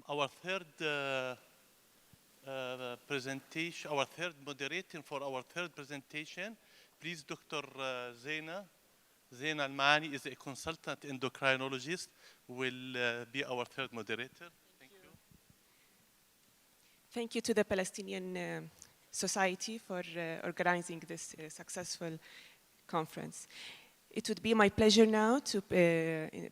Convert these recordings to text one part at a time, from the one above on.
Our third presentation, our third moderator for our third presentation, please, Dr. Zeina Al-Maani is a consultant endocrinologist, will be our third moderator. Thank you. Thank you to the Palestinian Society for organizing this successful conference. It would be my pleasure now to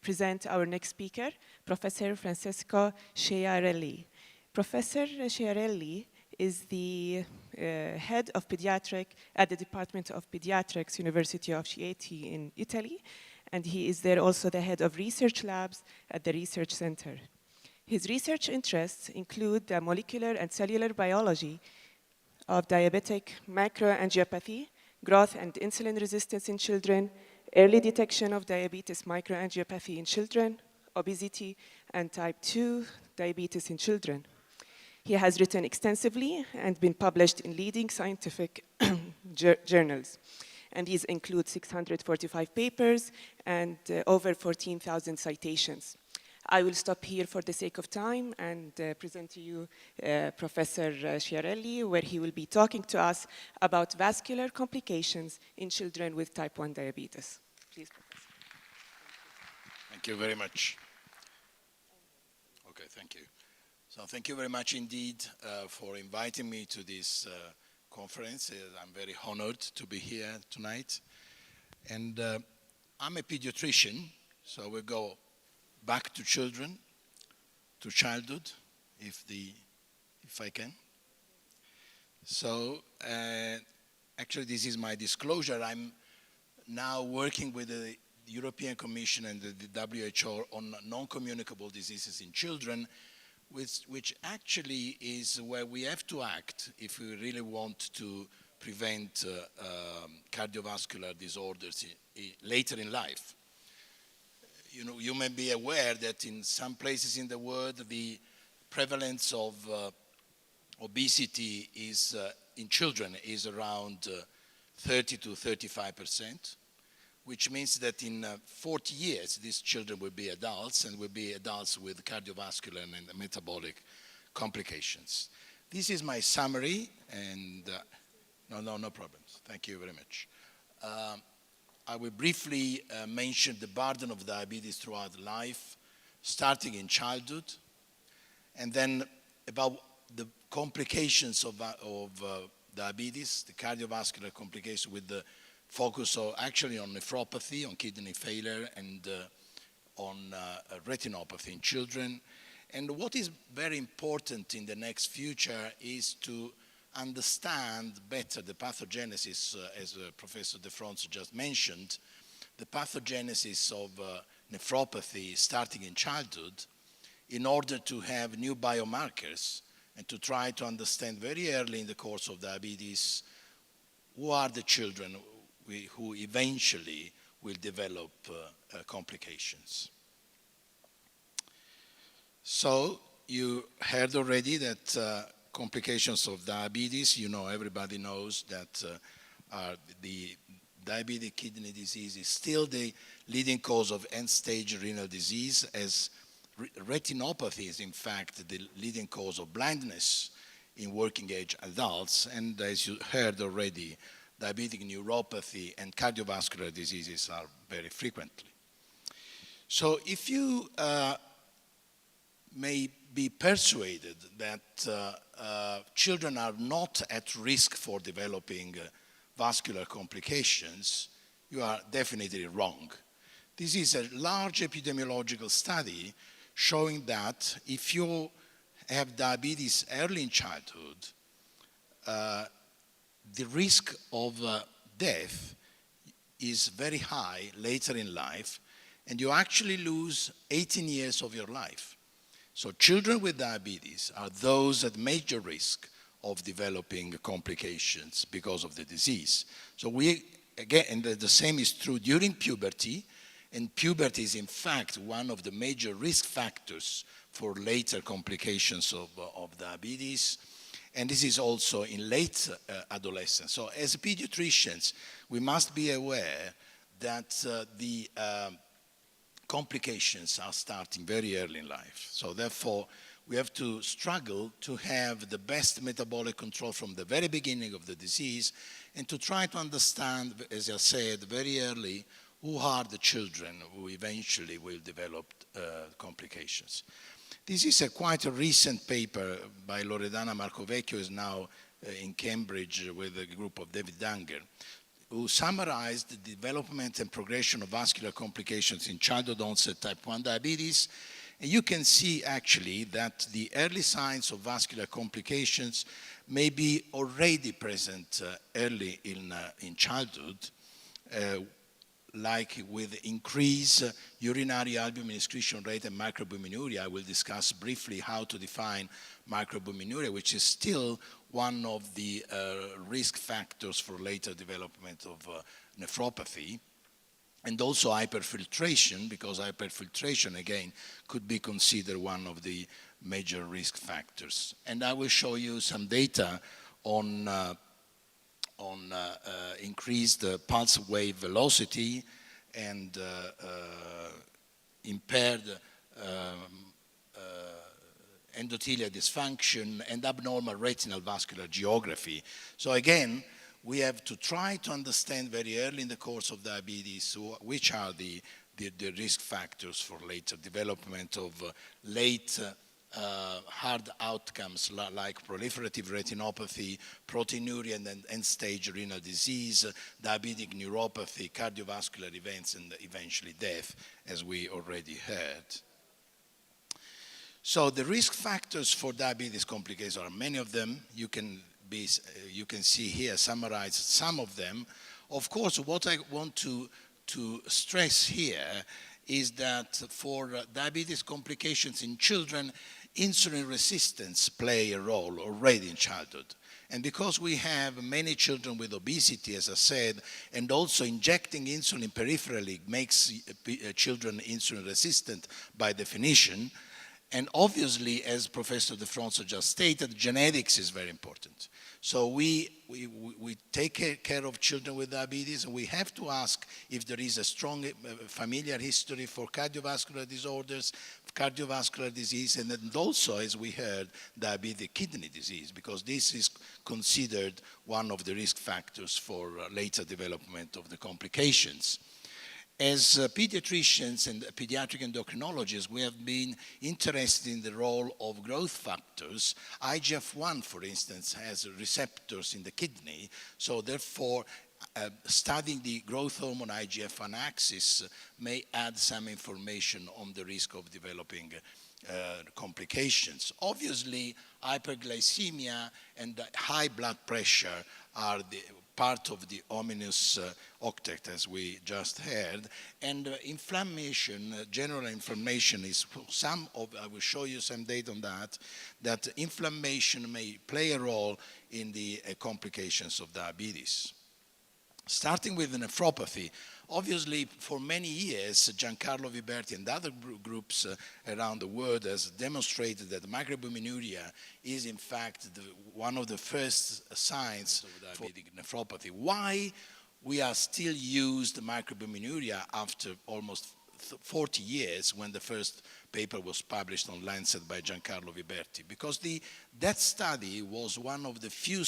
present our next speaker, Professor Francesco Schiarelli. Professor Schiarelli is the head of pediatric at the Department of Pediatrics, University of Chieti in Italy, and he is there also the head of research labs at the research center. His research interests include the molecular and cellular biology of diabetic macroangiopathy, growth and insulin resistance in children, early detection of diabetes microangiopathy in children, obesity, and type 2 diabetes in children. He has written extensively and been published in leading scientific journals. And these include 645 papers and over 14,000 citations. I will stop here for the sake of time and present to you Professor Schiarelli, where he will be talking to us about vascular complications in children with type 1 diabetes. Please, Professor. Thank you very much. Okay, thank you. So thank you very much indeed for inviting me to this conference. I'm very honored to be here tonight. And I'm a pediatrician, so we'll go back to children, to childhood, if I can. So actually this is my disclosure. I'm now working with the European Commission and the WHO on non-communicable diseases in children, which actually is where we have to act if we really want to prevent cardiovascular disorders later in life. You know, you may be aware that in some places in the world, the prevalence of obesity is in children is around 30 to 35%, which means that in 40 years, these children will be adults and will be adults with cardiovascular and metabolic complications. This is my summary, and no problems. Thank you very much. I will briefly mention the burden of diabetes throughout life, starting in childhood, and then about the complications of diabetes, the cardiovascular complications with the focus actually on nephropathy, on kidney failure, and on retinopathy in children. And what is very important in the next future is to understand better the pathogenesis, as Professor De Fronzo just mentioned, the pathogenesis of nephropathy starting in childhood in order to have new biomarkers and to try to understand very early in the course of diabetes who are the children who eventually will develop complications. So you heard already that complications of diabetes, you know, everybody knows that the diabetic kidney disease is still the leading cause of end-stage renal disease, as retinopathy is in fact the leading cause of blindness in working-age adults, and as you heard already, diabetic neuropathy and cardiovascular diseases are very frequently. So if you may be persuaded that children are not at risk for developing vascular complications, you are definitely wrong. This is a large epidemiological study showing that if you have diabetes early in childhood, the risk of death is very high later in life, and you actually lose 18 years of your life. So children with diabetes are those at major risk of developing complications because of the disease. So we, again, and the same is true during puberty, and puberty is in fact one of the major risk factors for later complications of diabetes. And this is also in late adolescence. So as pediatricians, we must be aware that the complications are starting very early in life. So therefore, we have to struggle to have the best metabolic control from the very beginning of the disease and to try to understand, as I said very early, who are the children who eventually will develop complications. This is quite a recent paper by Loredana Marcovecchio, who is now in Cambridge with a group of David Danger, who summarized the development and progression of vascular complications in childhood onset type 1 diabetes. And you can see actually that the early signs of vascular complications may be already present early in childhood, like with increased urinary albumin excretion rate and microalbuminuria. I will discuss briefly how to define microalbuminuria, which is still one of the risk factors for later development of nephropathy. And also hyperfiltration, because hyperfiltration, again, could be considered one of the major risk factors. And I will show you some data on increased pulse wave velocity and impaired endothelial dysfunction and abnormal retinal vascular geography. So again, we have to try to understand very early in the course of diabetes which are the risk factors for later development of late hard outcomes like proliferative retinopathy, proteinuria and end-stage renal disease, diabetic neuropathy, cardiovascular events, and eventually death, as we already heard. So the risk factors for diabetes complications are many of them. You can see here summarized some of them. Of course, what I want to stress here is that for diabetes complications in children, insulin resistance play a role already in childhood. And because we have many children with obesity, as I said, and also injecting insulin peripherally makes children insulin resistant by definition. And obviously, as Professor De Fronzo just stated, genetics is very important. So we take care of children with diabetes, and we have to ask if there is a strong familial history for cardiovascular disorders, cardiovascular disease, and then also, as we heard, diabetic kidney disease, because this is considered one of the risk factors for later development of the complications. As pediatricians and pediatric endocrinologists, we have been interested in the role of growth factors. IGF-1, for instance, has receptors in the kidney, so therefore studying the growth hormone IGF-1 axis may add some information on the risk of developing complications. Obviously, hyperglycemia and high blood pressure are the part of the ominous octet, as we just heard. And inflammation, general inflammation is some of, I will show you some data on that inflammation may play a role in the complications of diabetes. Starting with the nephropathy, obviously for many years, Giancarlo Viberti and other groups around the world has demonstrated that microalbuminuria is in fact one of the first signs of diabetic nephropathy. Why we are still used microalbuminuria after almost 40 years when the first paper was published on Lancet by Giancarlo Viberti? Because that study was one of the few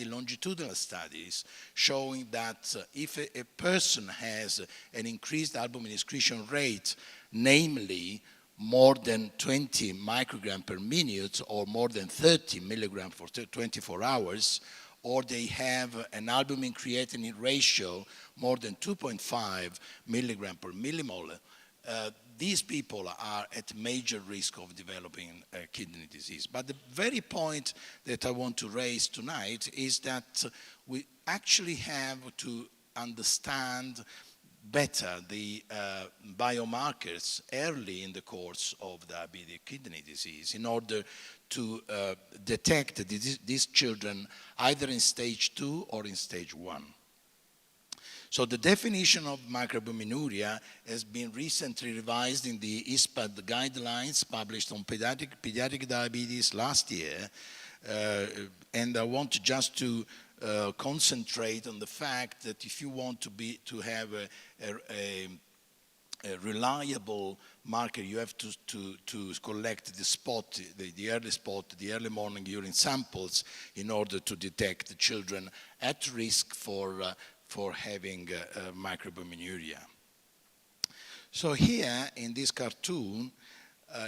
longitudinal studies showing that if a person has an increased albumin excretion rate, namely more than 20 microgram per minute or more than 30 milligram for 24 hours, or they have an albumin creatinine ratio more than 2.5 milligram per millimolar, these people are at major risk of developing kidney disease. But the very point that I want to raise tonight is that we actually have to understand better the biomarkers early in the course of diabetic kidney disease in order to detect these children either in stage 2 or in stage 1. So the definition of microalbuminuria has been recently revised in the ISPAD guidelines published on pediatric diabetes last year. And I want just to concentrate on the fact that if you want to have reliable marker. You have to collect the spot, the early spot, the early morning urine samples in order to detect the children at risk for having microalbuminuria. So here in this cartoon,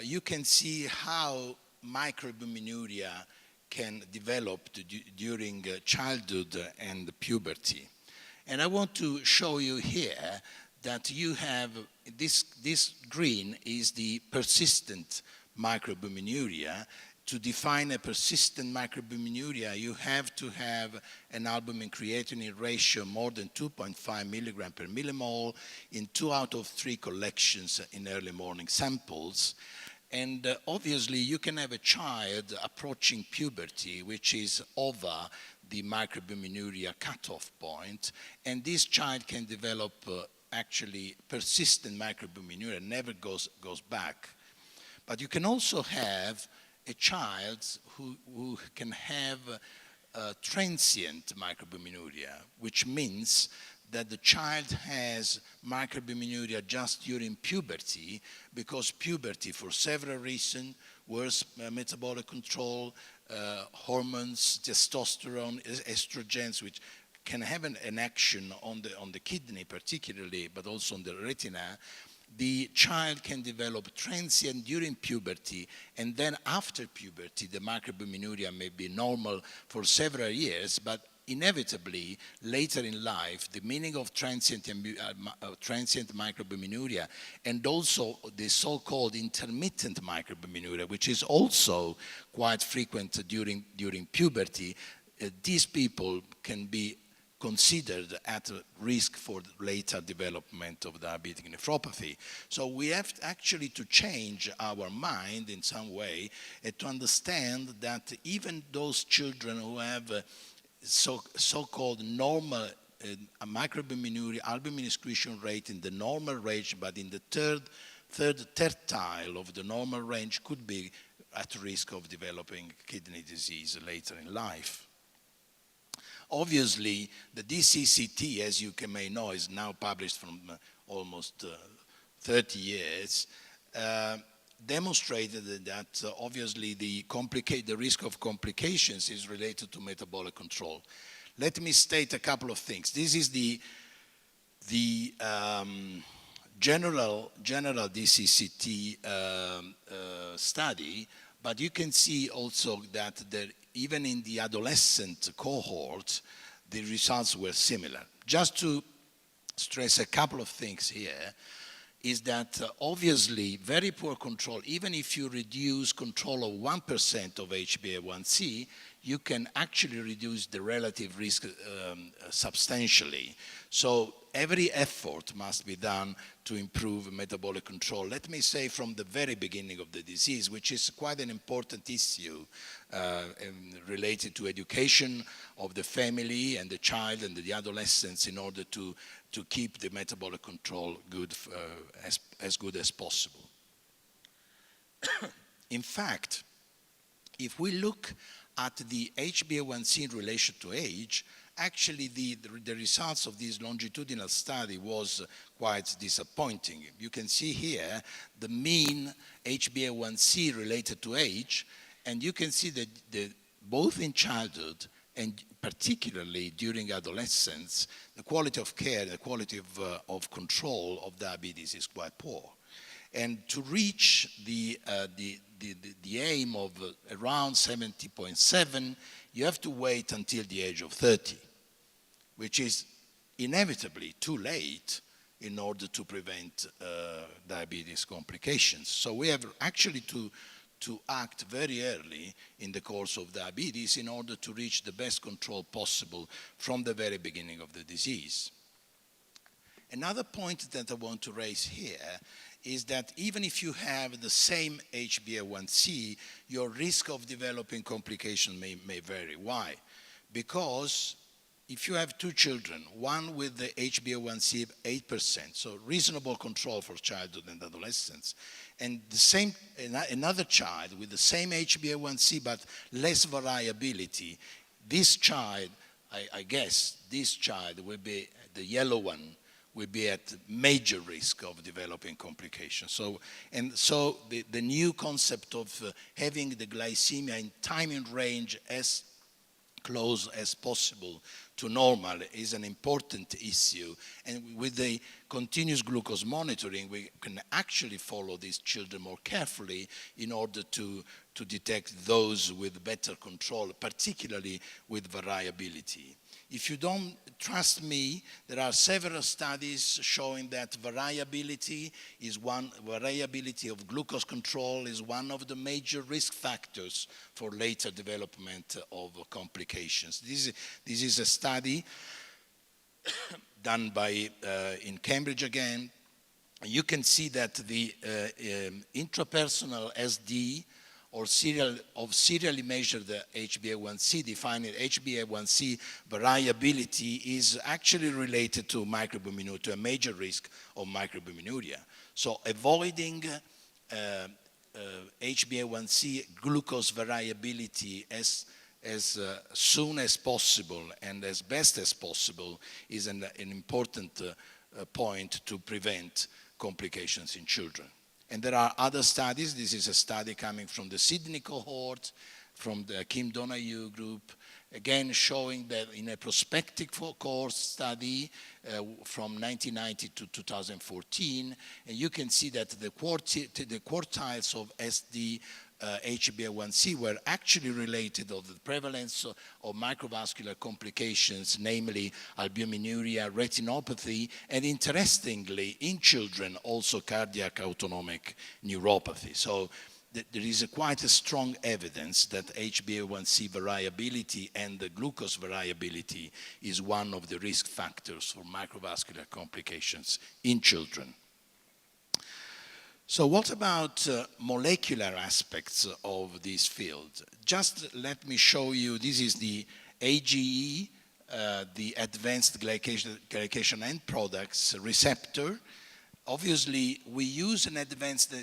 you can see how microalbuminuria can develop during childhood and puberty. And I want to show you here that you have, this green is the persistent microalbuminuria. To define a persistent microalbuminuria, you have to have an albumin-creatinine ratio more than 2.5 milligram per millimole in 2 out of 3 collections in early morning samples. And obviously, you can have a child approaching puberty, which is over the microalbuminuria cutoff point, and this child can develop actually persistent microalbuminuria, never goes back. But you can also have a child who can have transient microalbuminuria, which means that the child has microalbuminuria just during puberty, because puberty, for several reasons, worse metabolic control, hormones, testosterone, estrogens, which can have an action on the kidney particularly, but also on the retina. The child can develop transient during puberty, and then after puberty, the microalbuminuria may be normal for several years, but inevitably, later in life, the meaning of transient microalbuminuria, and also the so-called intermittent microalbuminuria, which is also quite frequent during puberty, these people can be considered at risk for later development of diabetic nephropathy. So we have actually to change our mind in some way and to understand that even those children who have so-called normal microalbuminuria, albumin excretion rate in the normal range, but in the third tertile of the normal range, could be at risk of developing kidney disease later in life. Obviously, the DCCT, as you may know, is now published from almost 30 years, demonstrated that obviously the risk of complications is related to metabolic control. Let me state a couple of things. This is the general DCCT study, but you can see also that even in the adolescent cohort, the results were similar. Just to stress a couple of things here, is that obviously very poor control, even if you reduce control of 1% of HbA1c, you can actually reduce the relative risk substantially. So every effort must be done to improve metabolic control. Let me say from the very beginning of the disease, which is quite an important issue related to education of the family and the child and the adolescents in order to keep the metabolic control good, as good as possible. In fact, if we look at the HbA1c in relation to age, actually the results of this longitudinal study was quite disappointing. You can see here the mean HbA1c related to age, and you can see that both in childhood and particularly during adolescence, the quality of care, the quality of control of diabetes is quite poor. And to reach the aim of around 70.7, you have to wait until the age of 30, which is inevitably too late in order to prevent diabetes complications. So we have actually to act very early in the course of diabetes in order to reach the best control possible from the very beginning of the disease. Another point that I want to raise here is that even if you have the same HbA1c, your risk of developing complications may vary. Why? Because if you have two children, one with the HbA1c of 8%, so reasonable control for childhood and adolescence, and another child with the same HbA1c but less variability, this child, I guess, this child will be the yellow one, will be at major risk of developing complications. So the new concept of having the glycemia in time in range as close as possible to normal is an important issue. And with the continuous glucose monitoring, we can actually follow these children more carefully in order to detect those with better control, particularly with variability. If you don't trust me, there are several studies showing that variability of glucose control is one of the major risk factors for later development of complications. This is a study done by in Cambridge again. You can see that the intrapersonal SD or serially measured HbA1c, defining HbA1c variability, is actually related to microalbuminuria, to a major risk of microalbuminuria. So avoiding HbA1c glucose variability as soon as possible and as best as possible is an important point to prevent complications in children. And there are other studies. This is a study coming from the Sydney cohort, from the Kim Donahue group, again showing that in a prospective cohort study from 1990 to 2014, and you can see that the quartiles of SD HbA1c were actually related to the prevalence of microvascular complications, namely albuminuria, retinopathy, and interestingly, in children, also cardiac autonomic neuropathy. So there is quite a strong evidence that HbA1c variability and the glucose variability is one of the risk factors for microvascular complications in children. So what about molecular aspects of this field? Just let me show you, this is the AGE, the advanced glycation end products receptor. Obviously, we use an advanced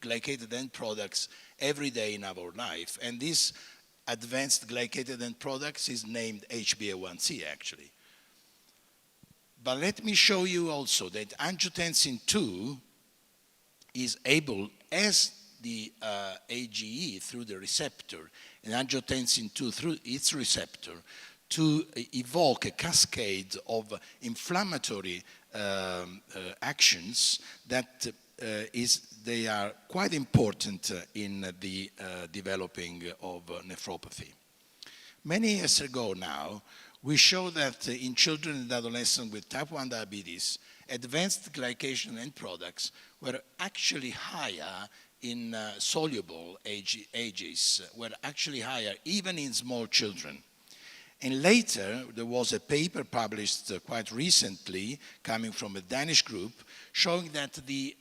glycated end products every day in our life, and this advanced glycated end products is named HbA1c actually. But let me show you also that angiotensin II is able, as the AGE through the receptor, and angiotensin II through its receptor, to evoke a cascade of inflammatory actions that they are quite important in the developing of nephropathy. Many years ago now, we show that in children and adolescents with type 1 diabetes, advanced glycation end products were actually higher in soluble ages, were actually higher even in small children. And later, there was a paper published quite recently coming from a Danish group showing that the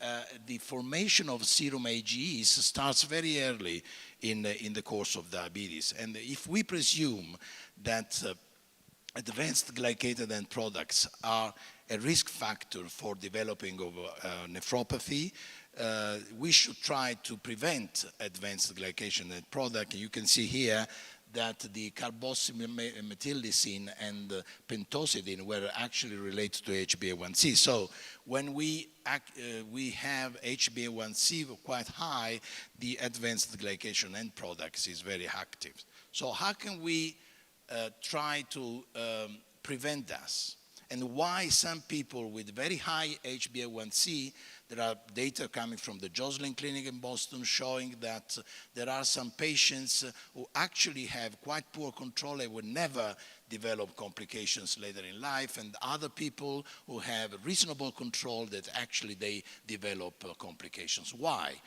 formation of serum AGEs starts very early in the course of diabetes. And if we presume that advanced glycated end products are a risk factor for developing of nephropathy, we should try to prevent advanced glycation end product. You can see here that the carboxymethyldysine and pentosidine were actually related to HbA1c. So when we have HbA1c quite high, the advanced glycation end products is very active. So how can we try to prevent this? And why some people with very high HbA1c, there are data coming from the Joslin Clinic in Boston showing that there are some patients who actually have quite poor control and would never develop complications later in life, and other people who have reasonable control that actually they develop complications. Why?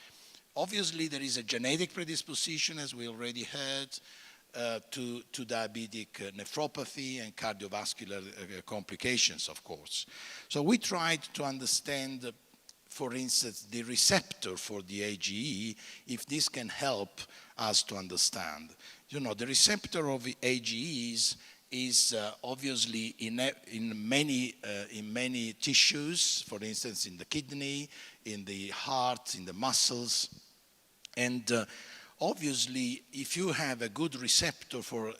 Obviously, there is a genetic predisposition, as we already heard, to diabetic nephropathy and cardiovascular complications, of course. So we tried to understand, for instance, the receptor for the AGE, if this can help us to understand. You know, the receptor of the AGEs is obviously in many tissues, for instance, in the kidney, in the heart, in the muscles, and obviously, if you have a good receptor for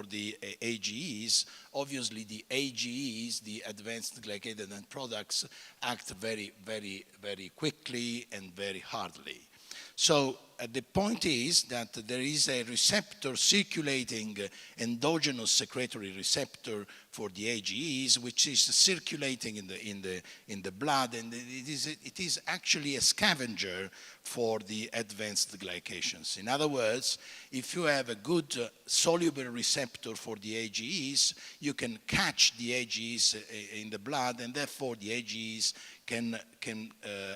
the AGEs, obviously the AGEs, the advanced glycated end products, act very, very, very quickly and very hardly. So the point is that there is a receptor circulating, endogenous secretory receptor for the AGEs, which is circulating in the blood, and it is actually a scavenger for the advanced glycations. In other words, if you have a good soluble receptor for the AGEs, you can catch the AGEs in the blood, and therefore the AGEs can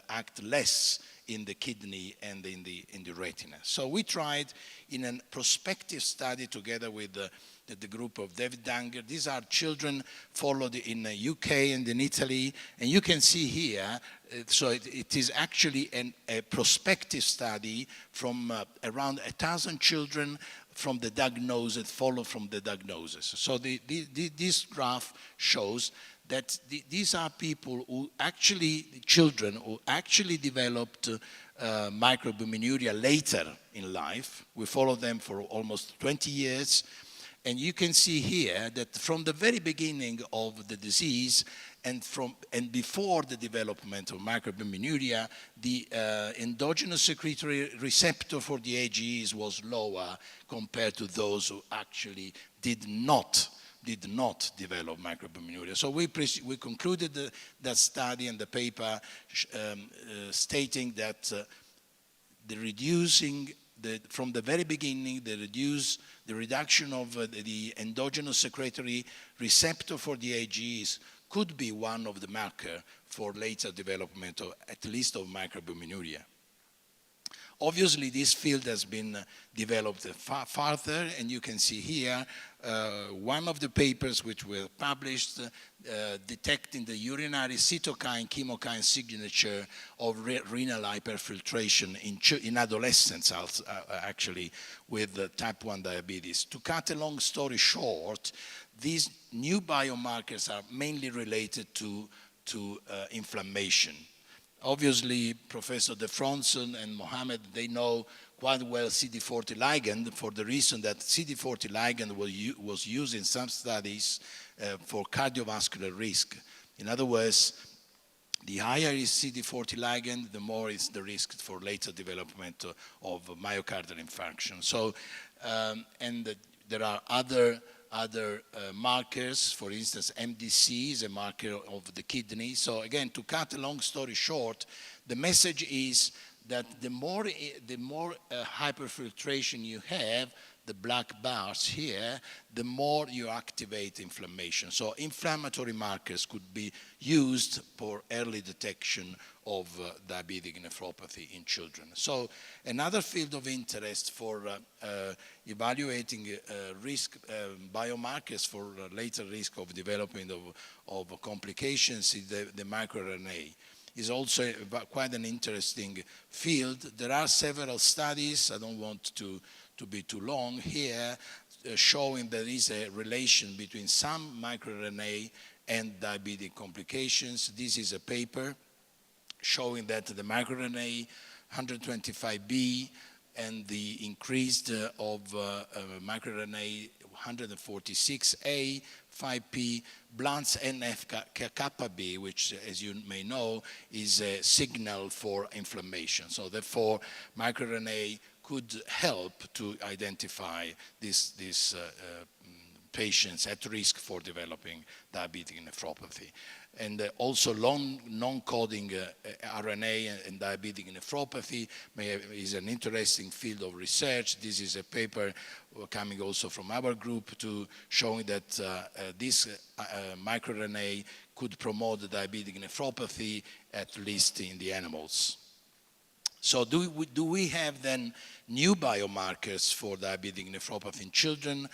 act less in the kidney and in the retina. So we tried in a prospective study together with the group of David Danger. These are children followed in the UK and in Italy, and you can see here, so it is actually a prospective study from around 1,000 children from the diagnosis, followed from the diagnosis. So this graph shows that these are people who actually, children who actually developed microalbuminuria later in life. We followed them for almost 20 years. And you can see here that from the very beginning of the disease and before the development of microalbuminuria, the endogenous secretory receptor for the AGEs was lower compared to those who actually did not develop microalbuminuria. So we concluded that study and the paper stating that from the very beginning, the reduction of the endogenous secretory receptor for the AGEs could be one of the markers for later development, or at least of microalbuminuria. Obviously, this field has been developed further, and you can see here one of the papers which were published detecting the urinary cytokine chemokine signature of renal hyperfiltration in adolescents, actually, with type 1 diabetes. To cut a long story short, these new biomarkers are mainly related to inflammation. Obviously, Professor De Fronson and Mohammed, they know quite well CD40 ligand for the reason that CD40 ligand was used in some studies for cardiovascular risk. In other words, the higher is CD40 ligand, the more is the risk for later development of myocardial infarction. So, there are other markers. For instance, MDC is a marker of the kidney. So again, to cut a long story short, the message is that the more hyperfiltration you have, the black bars here, the more you activate inflammation. So inflammatory markers could be used for early detection of diabetic nephropathy in children. So another field of interest for evaluating risk biomarkers for later risk of development of complications is the microRNA. Is also quite an interesting field. There are several studies, I don't want to be too long here, showing there is a relation between some microRNA and diabetic complications. This is a paper showing that the microRNA 125B and the increased of microRNA 146A, 5P, blunts NF-kappa B, which, as you may know, is a signal for inflammation. So therefore, microRNA could help to identify these patients at risk for developing diabetic nephropathy. And also non-coding RNA and diabetic nephropathy is an interesting field of research. This is a paper coming also from our group showing that this microRNA could promote the diabetic nephropathy, at least in the animals. So do we have then new biomarkers for diabetic nephropathy in children?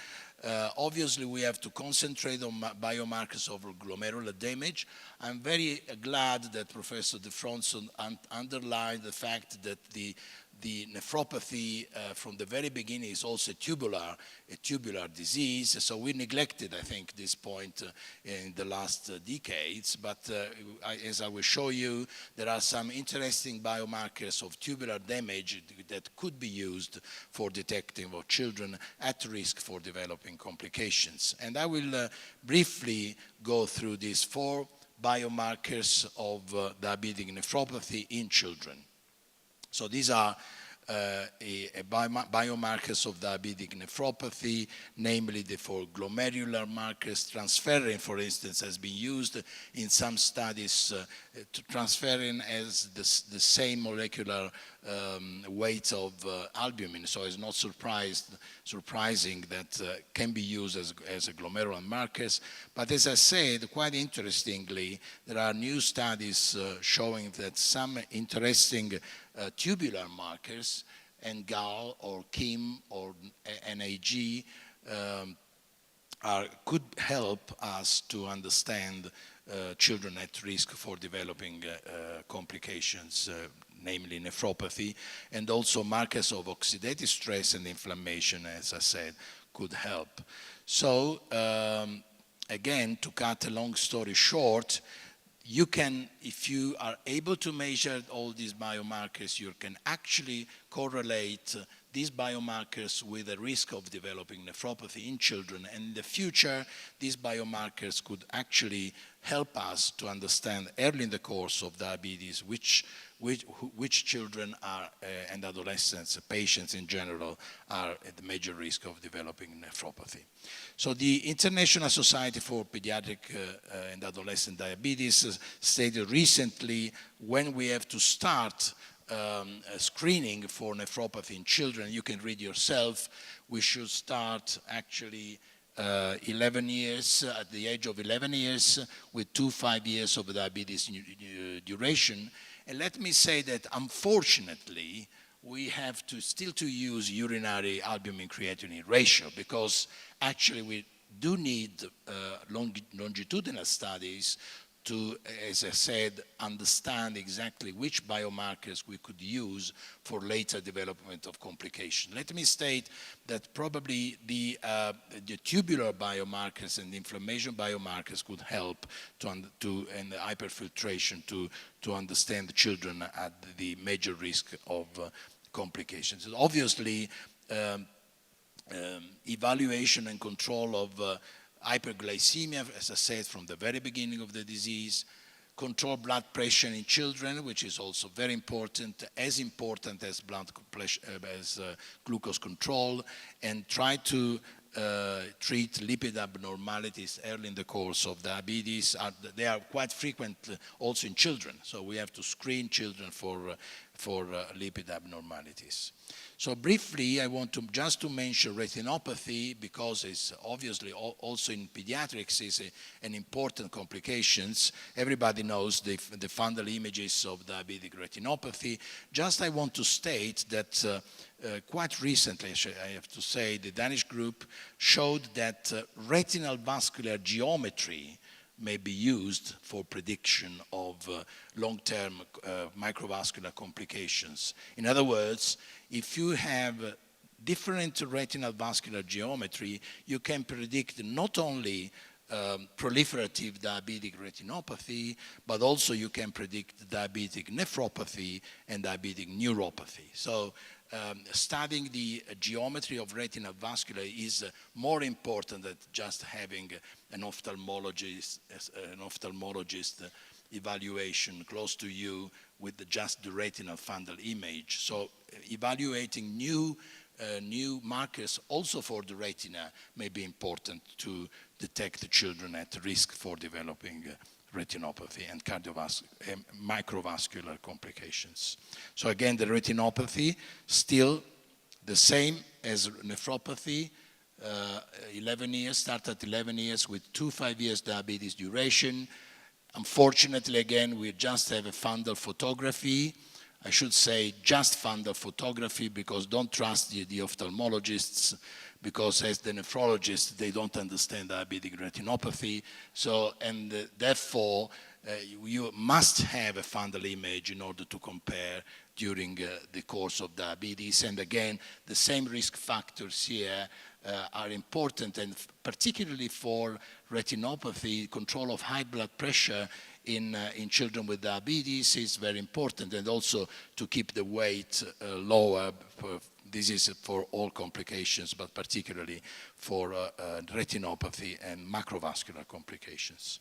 Obviously, we have to concentrate on biomarkers of glomerular damage. I'm very glad that Professor De Fronson underlined the fact that the the nephropathy from the very beginning is also a tubular disease. So we neglected, I think, this point in the last decades. But as I will show you, there are some interesting biomarkers of tubular damage that could be used for detecting of children at risk for developing complications. And I will briefly go through these 4 biomarkers of diabetic nephropathy in children. So these are biomarkers of diabetic nephropathy, namely the 4 glomerular markers. Transferrin, for instance, has been used in some studies. Transferrin has the same molecular weight of albumin, so it's not surprising that can be used as a glomerular markers. But as I said, quite interestingly, there are new studies showing that some interesting tubular markers, NGAL or KIM or NAG, could help us to understand children at risk for developing complications, namely nephropathy, and also markers of oxidative stress and inflammation, as I said, could help. So again, to cut a long story short, you can, if you are able to measure all these biomarkers, you can actually correlate these biomarkers with the risk of developing nephropathy in children. And in the future, these biomarkers could actually help us to understand early in the course of diabetes which children are, and adolescents, patients in general, are at the major risk of developing nephropathy. So the International Society for Pediatric and Adolescent Diabetes stated recently, when we have to start screening for nephropathy in children, you can read yourself, we should start actually 11 years, at the age of 11 years, with 2 5 years of diabetes duration. And let me say that unfortunately, we have to still to use urinary albumin-creatinine ratio, because actually we do need longitudinal studies to, as I said, understand exactly which biomarkers we could use for later development of complication. Let me state that probably the tubular biomarkers and the inflammation biomarkers could help and the hyperfiltration to understand the children at the major risk of complications. Obviously, evaluation and control of hyperglycemia, as I said, from the very beginning of the disease, control blood pressure in children, which is also very important as blood pressure, as glucose control, and try to treat lipid abnormalities early in the course of diabetes. They are quite frequent also in children, so we have to screen children for lipid abnormalities. So briefly, I want to just to mention retinopathy, because it's obviously also in pediatrics is an important complications. Everybody knows the fundal images of diabetic retinopathy. Just I want to state that quite recently, I have to say, the Danish group showed that retinal vascular geometry may be used for prediction of long-term microvascular complications. In other words, if you have different retinal vascular geometry, you can predict not only proliferative diabetic retinopathy, but also you can predict diabetic nephropathy and diabetic neuropathy. So studying the geometry of retinal vascular is more important than just having an ophthalmologist evaluation close to you with just the retinal fundal image. So evaluating new markers also for the retina may be important to detect the children at risk for developing retinopathy and microvascular complications. So again, the retinopathy, still the same as nephropathy, 11 years, start at 11 years with 2 5 years diabetes duration. Unfortunately, again, we just have a fundal photography. I should say just fundal photography, because don't trust the ophthalmologists, because as the nephrologists, they don't understand diabetic retinopathy. So, and therefore, you must have a fundal image in order to compare during the course of diabetes. And again, the same risk factors here are important, and particularly for retinopathy, control of high blood pressure in children with diabetes is very important, and also to keep the weight lower. This is for all complications, but particularly for retinopathy and macrovascular complications.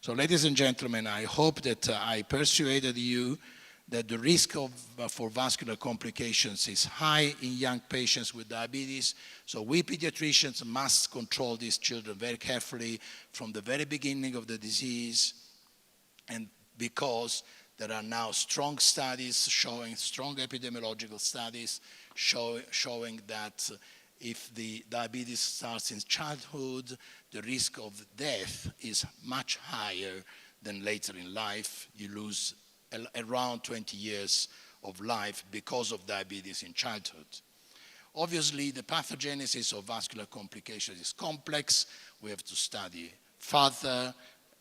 So ladies and gentlemen, I hope that I persuaded you that the risk for vascular complications is high in young patients with diabetes. So we pediatricians must control these children very carefully from the very beginning of the disease, and because there are now strong studies showing, strong epidemiological studies showing that if the diabetes starts in childhood, the risk of death is much higher than later in life. You lose around 20 years of life because of diabetes in childhood. Obviously, the pathogenesis of vascular complications is complex. We have to study further,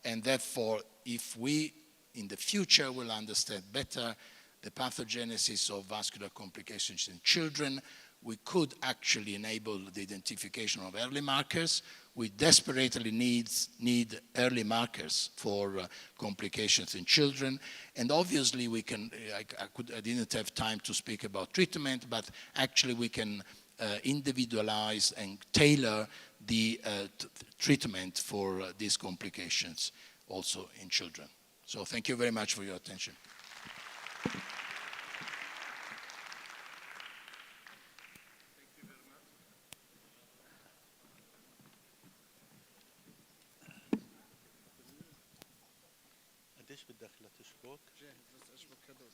and therefore, if we in the future will understand better the pathogenesis of vascular complications in children, we could actually enable the identification of early markers. We desperately need early markers for complications in children. And obviously we can, I didn't have time to speak about treatment, but actually we can individualize and tailor the treatment for these complications also in children. So thank you very much for your attention. قديش بدك لتشبك؟ جاهز بس اشبك هدول.